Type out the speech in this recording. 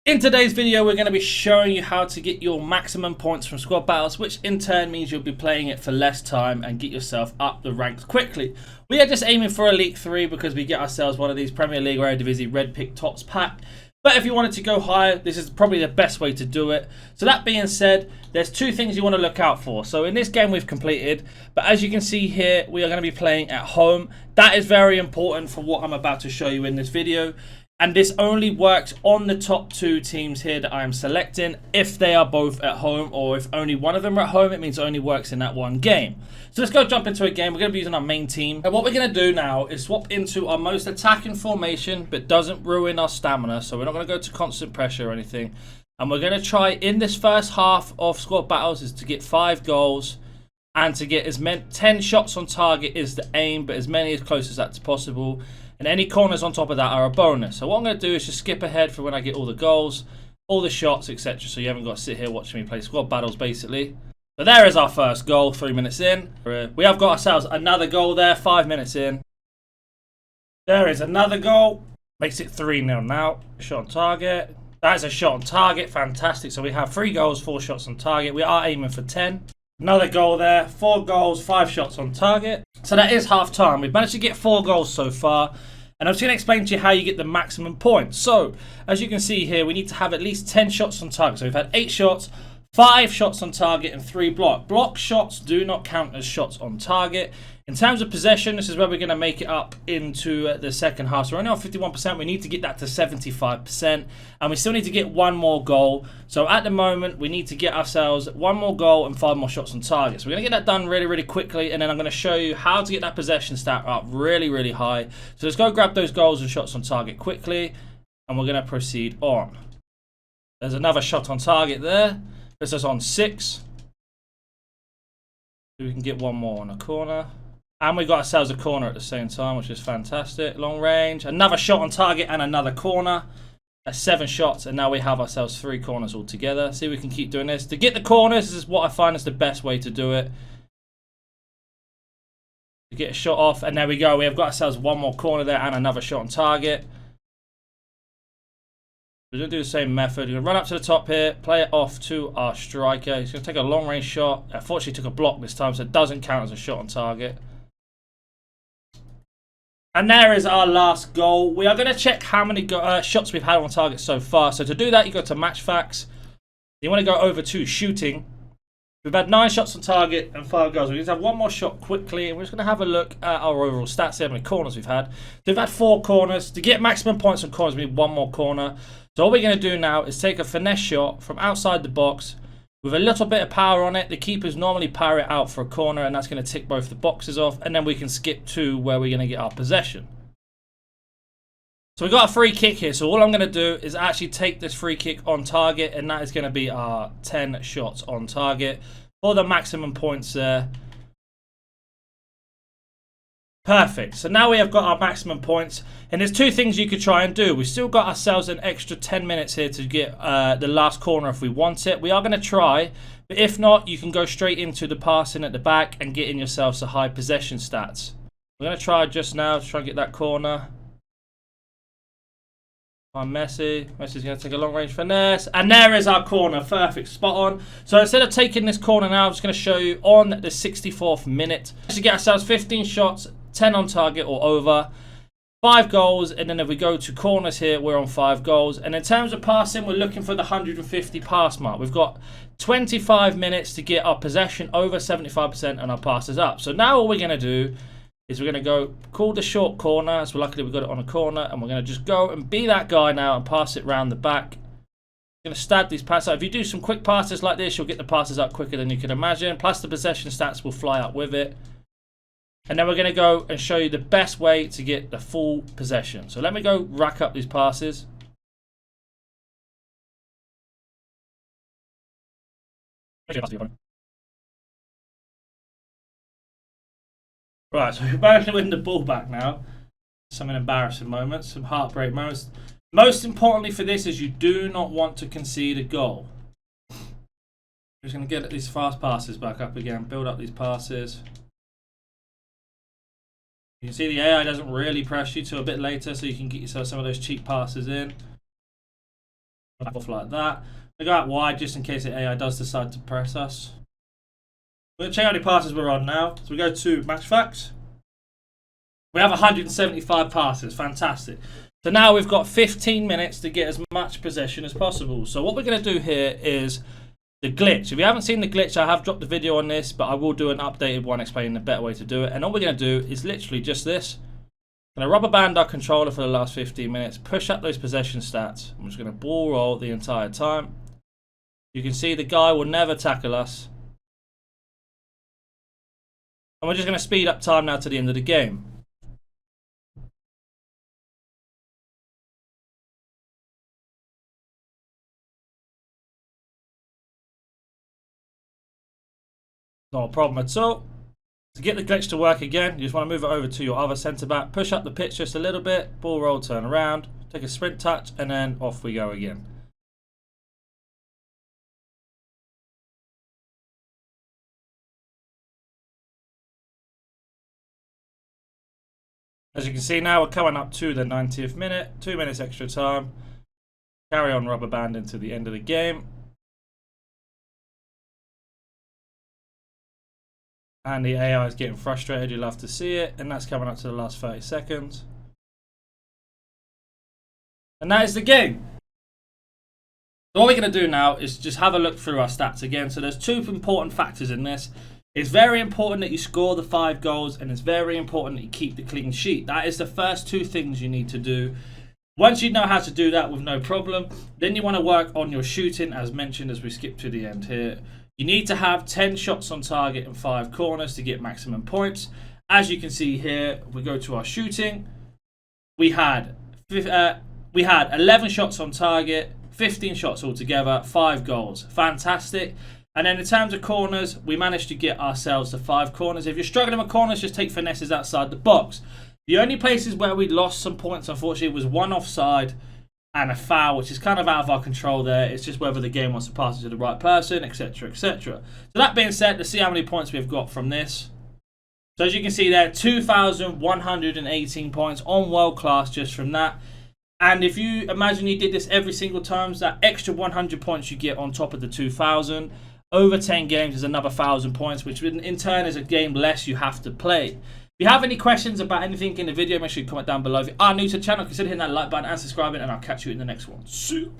In today's video, we're going to be showing you how to get your maximum points from squad battles, which in turn means you'll be playing it for less time and get yourself up the ranks quickly. We are just aiming for Elite 3 because we get ourselves one of these Premier League or Eredivisie Red Pick Tots pack. But if you wanted to go higher, this is probably the best way to do it. So that being said, there's two things you want to look out for. So in this game we've completed, but as you can see here, we are going to be playing at home. That is very important for what I'm about to show you in this video. And this only works on the top two teams here that I am selecting if they are both at home, or if only one of them are at home, it means it only works in that one game. So let's go jump into a game. We're going to be using our main team. And what we're going to do now is swap into our most attacking formation, but doesn't ruin our stamina. So we're not going to go to constant pressure or anything. And we're going to try in this first half of squad battles is to get 5 goals. And to get as many 10 shots on target is the aim, but as many as close as that's possible. And any corners on top of that are a bonus. So what I'm going to do is just skip ahead for when I get all the goals, all the shots, etc. So you haven't got to sit here watching me play squad battles, basically. So there is our first goal, 3 minutes in. We have got ourselves another goal there, 5 minutes in. There is another goal. Makes it 3-0 now. Shot on target. That is a shot on target. Fantastic. So we have 3 goals, 4 shots on target. We are aiming for 10. Another goal there, 4 goals, 5 shots on target. So that is half time. We've managed to get 4 goals so far. And I'm just going to explain to you how you get the maximum points. So, as you can see here, we need to have at least 10 shots on target. So we've had 8 shots, 5 shots on target, and 3 block. Block shots do not count as shots on target. In terms of possession, this is where we're going to make it up into the second half. So we're only on 51%. We need to get that to 75%. And we still need to get 1 more goal. So at the moment, we need to get ourselves 1 more goal and 5 more shots on target. So we're going to get that done really, really quickly. And then I'm going to show you how to get that possession stat up really, really high. So let's go grab those goals and shots on target quickly. And we're going to proceed on. There's another shot on target there. This is on 6. So we can get 1 more on a corner. And we got ourselves a corner at the same time, which is fantastic. Long range. Another shot on target and another corner. That's 7 shots. And now we have ourselves 3 corners altogether. See, we can keep doing this. To get the corners, this is what I find is the best way to do it. To get a shot off. And there we go. We have got ourselves 1 more corner there and another shot on target. We're going to do the same method. We're going to run up to the top here. Play it off to our striker. He's going to take a long range shot. Unfortunately, took a block this time, so it doesn't count as a shot on target. And there is our last goal. We are going to check how many shots we've had on target so far. So to do that, you go to match facts. You want to go over to shooting. We've had 9 shots on target and 5 goals. We need to have 1 more shot quickly. And we're just going to have a look at our overall stats. See how many corners we've had. So we've had 4 corners. To get maximum points on corners, we need 1 more corner. So all we're going to do now is take a finesse shot from outside the box. With a little bit of power on it, the keepers normally power it out for a corner, and that's going to tick both the boxes off, and then we can skip to where we're going to get our possession. So we've got a free kick here, so all I'm going to do is actually take this free kick on target, and that is going to be our 10 shots on target for the maximum points there. Perfect. So now we have got our maximum points. And there's 2 things you could try and do. We've still got ourselves an extra 10 minutes here to get the last corner if we want it. We are going to try. But if not, you can go straight into the passing at the back and getting yourselves a high possession stats. We're going to try just now to try and get that corner. On Messi. Messi's going to take a long range finesse. And there is our corner. Perfect. Spot on. So instead of taking this corner now, I'm just going to show you on the 64th minute. To get ourselves 15 shots, 10 on target or over. 5 goals, and then if we go to corners here, we're on 5 goals. And in terms of passing, we're looking for the 150 pass mark. We've got 25 minutes to get our possession over 75% and our passes up. So now all we're going to do is we're going to go call the short corner. So luckily we got it on a corner, and we're going to just go and be that guy now and pass it round the back. We're going to stab these passes out. If you do some quick passes like this, you'll get the passes up quicker than you can imagine. Plus the possession stats will fly up with it. And then we're going to go and show you the best way to get the full possession. So let me go rack up these passes. Right, so we're managed to win the ball back now. Some embarrassing moments, some heartbreak moments. Most importantly for this is you do not want to concede a goal. We're just going to get these fast passes back up again, build up these passes. You can see the AI doesn't really press you till a bit later, so you can get yourself some of those cheap passes in. Off like that. We go out wide just in case the AI does decide to press us. We're going to check how many passes we're on now. So we go to match facts. We have 175 passes. Fantastic. So now we've got 15 minutes to get as much possession as possible. So what we're going to do here is the glitch. If you haven't seen the glitch, I have dropped a video on this, but I will do an updated one explaining a better way to do it. And all we're going to do is literally just this. We're going to rubber band our controller for the last 15 minutes, push up those possession stats. I'm just going to ball roll the entire time. You can see the guy will never tackle us. And we're just going to speed up time now to the end of the game. Not a problem at all. To get the glitch to work again, you just want to move it over to your other centre back, push up the pitch just a little bit, ball roll, turn around, take a sprint touch, and then off we go again. As you can see now, we're coming up to the 90th minute, 2 minutes extra time. Carry on rubber band into the end of the game. And the AI is getting frustrated, you'll love to see it, and that's coming up to the last 30 seconds. And that is the game. So what we're going to do now is just have a look through our stats again. So there's two important factors in this. It's very important that you score the 5 goals, and it's very important that you keep the clean sheet. That is the first two things you need to do. Once you know how to do that with no problem, then you want to work on your shooting, as mentioned as we skip to the end here. You need to have 10 shots on target and 5 corners to get maximum points. As you can see here, we go to our shooting. We had 11 shots on target, 15 shots altogether, 5 goals. Fantastic. And then in terms of corners, we managed to get ourselves to 5 corners. If you're struggling with corners, just take finesses outside the box. The only places where we lost some points, unfortunately, was one offside and a foul, which is kind of out of our control there. It's just whether the game wants to pass it to the right person, etc., etc. So that being said, let's see how many points we've got from this. So as you can see there, 2,118 points on world class just from that. And if you imagine you did this every single time, so that extra 100 points you get on top of the 2,000, over 10 games is another 1,000 points, which in turn is a game less you have to play. If you have any questions about anything in the video, make sure you comment down below. If you are new to the channel, consider hitting that like button and subscribing, and I'll catch you in the next one. See you.